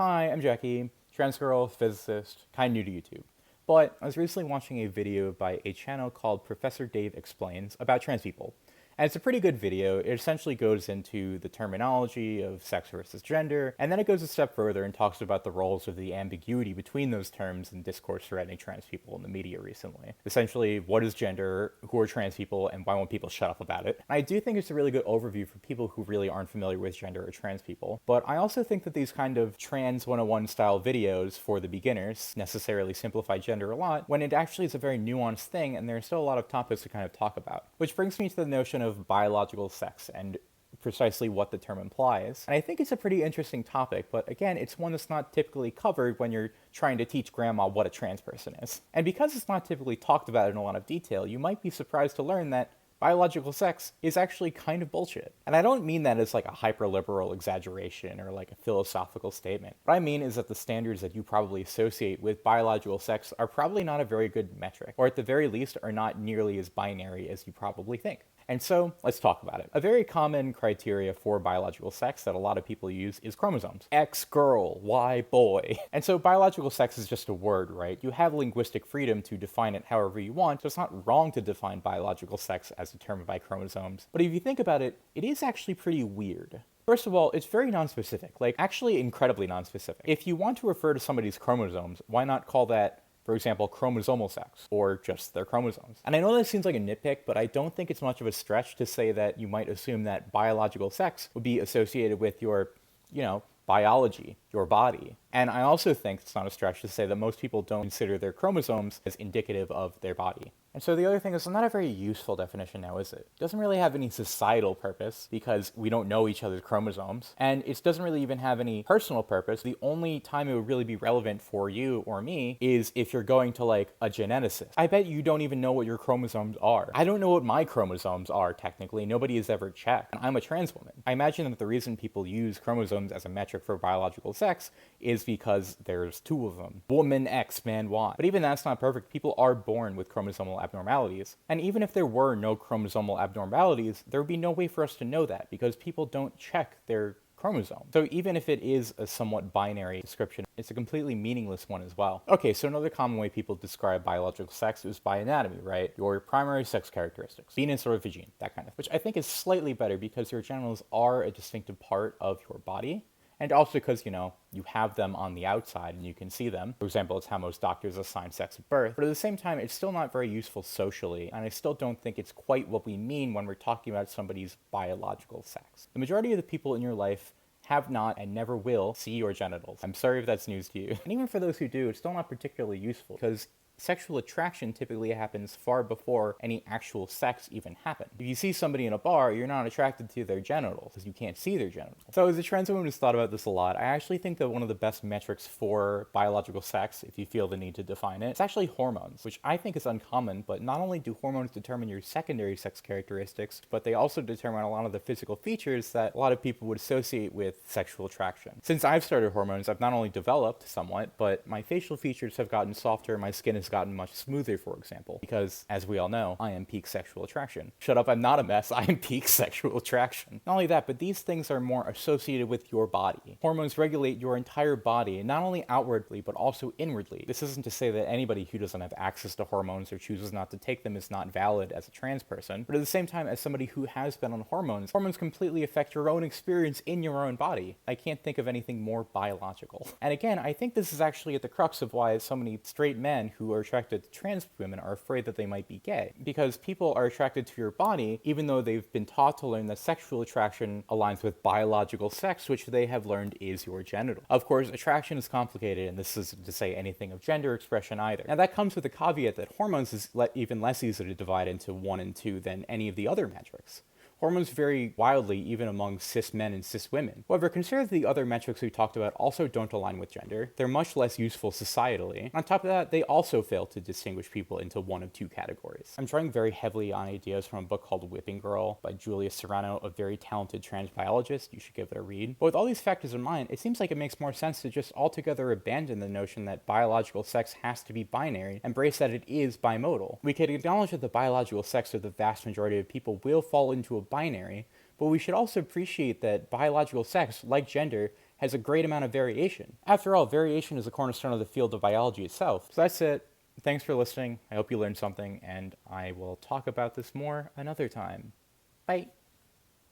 Hi, I'm Jackie, trans girl, physicist, kind of new to YouTube. But I was recently watching a video by a channel called Professor Dave Explains about trans people. And it's a pretty good video. It essentially goes into the terminology of sex versus gender, and then it goes a step further and talks about the roles of the ambiguity between those terms in discourse surrounding trans people in the media recently. Essentially, what is gender, who are trans people, and why won't people shut up about it? And I do think it's a really good overview for people who really aren't familiar with gender or trans people. But I also think that these kind of trans 101 style videos for the beginners necessarily simplify gender a lot, when it actually is a very nuanced thing and there are still a lot of topics to kind of talk about. Which brings me to the notion of biological sex and precisely what the term implies. And I think it's a pretty interesting topic, but again, it's one that's not typically covered when you're trying to teach grandma what a trans person is. And because it's not typically talked about in a lot of detail, you might be surprised to learn that biological sex is actually kind of bullshit. And I don't mean that as like a hyper-liberal exaggeration or like a philosophical statement. What I mean is that the standards that you probably associate with biological sex are probably not a very good metric, or at the very least are not nearly as binary as you probably think. And so, let's talk about it. A very common criteria for biological sex that a lot of people use is chromosomes. X girl, Y boy. And so biological sex is just a word, right? You have linguistic freedom to define it however you want, so it's not wrong to define biological sex as determined by chromosomes. But if you think about it, it is actually pretty weird. First of all, it's very nonspecific, like actually incredibly nonspecific. If you want to refer to somebody's chromosomes, why not call that, for example, chromosomal sex, or just their chromosomes? And I know that seems like a nitpick, but I don't think it's much of a stretch to say that you might assume that biological sex would be associated with your, biology, your body. And I also think it's not a stretch to say that most people don't consider their chromosomes as indicative of their body. And so the other thing is, it's not a very useful definition now, is it? It doesn't really have any societal purpose because we don't know each other's chromosomes. And it doesn't really even have any personal purpose. The only time it would really be relevant for you or me is if you're going to like a geneticist. I bet you don't even know what your chromosomes are. I don't know what my chromosomes are, technically. Nobody has ever checked. And I'm a trans woman. I imagine that the reason people use chromosomes as a metric for biological sex is because there's two of them. Woman X, man Y. But even that's not perfect. People are born with chromosomal abnormalities. And even if there were no chromosomal abnormalities, there would be no way for us to know that because people don't check their chromosome. So even if it is a somewhat binary description, it's a completely meaningless one as well. Okay, so another common way people describe biological sex is by anatomy, right? Your primary sex characteristics, penis or vagina, that kind of thing. Which I think is slightly better because your genitals are a distinctive part of your body. And also because, you have them on the outside and you can see them. For example, it's how most doctors assign sex at birth. But at the same time, it's still not very useful socially, and I still don't think it's quite what we mean when we're talking about somebody's biological sex. The majority of the people in your life have not and never will see your genitals. I'm sorry if that's news to you. And even for those who do, it's still not particularly useful because sexual attraction typically happens far before any actual sex even happens. If you see somebody in a bar, you're not attracted to their genitals because you can't see their genitals. So as a trans woman who's thought about this a lot, I actually think that one of the best metrics for biological sex, if you feel the need to define it, it's actually hormones, which I think is uncommon, but not only do hormones determine your secondary sex characteristics, but they also determine a lot of the physical features that a lot of people would associate with sexual attraction. Since I've started hormones, I've not only developed somewhat, but my facial features have gotten softer, my skin has gotten much smoother, for example, because, as we all know, I am peak sexual attraction. Shut up, I'm not a mess, I am peak sexual attraction. Not only that, but these things are more associated with your body. Hormones regulate your entire body, not only outwardly, but also inwardly. This isn't to say that anybody who doesn't have access to hormones or chooses not to take them is not valid as a trans person, but at the same time, as somebody who has been on hormones, hormones completely affect your own experience in your own body. I can't think of anything more biological. And again, I think this is actually at the crux of why so many straight men who are attracted to trans women are afraid that they might be gay. Because people are attracted to your body even though they've been taught to learn that sexual attraction aligns with biological sex, which they have learned is your genital. Of course, attraction is complicated, and this isn't to say anything of gender expression either. Now that comes with the caveat that hormones is even less easy to divide into 1 and 2 than any of the other metrics. Hormones vary wildly even among cis men and cis women. However, consider that the other metrics we talked about also don't align with gender. They're much less useful societally. On top of that, they also fail to distinguish people into one of two categories. I'm drawing very heavily on ideas from a book called Whipping Girl by Julia Serrano, a very talented trans biologist. You should give it a read. But with all these factors in mind, it seems like it makes more sense to just altogether abandon the notion that biological sex has to be binary, embrace that it is bimodal. We could acknowledge that the biological sex of the vast majority of people will fall into a binary, but we should also appreciate that biological sex, like gender, has a great amount of variation. After all, variation is the cornerstone of the field of biology itself. So that's it. Thanks for listening. I hope you learned something, and I will talk about this more another time. Bye.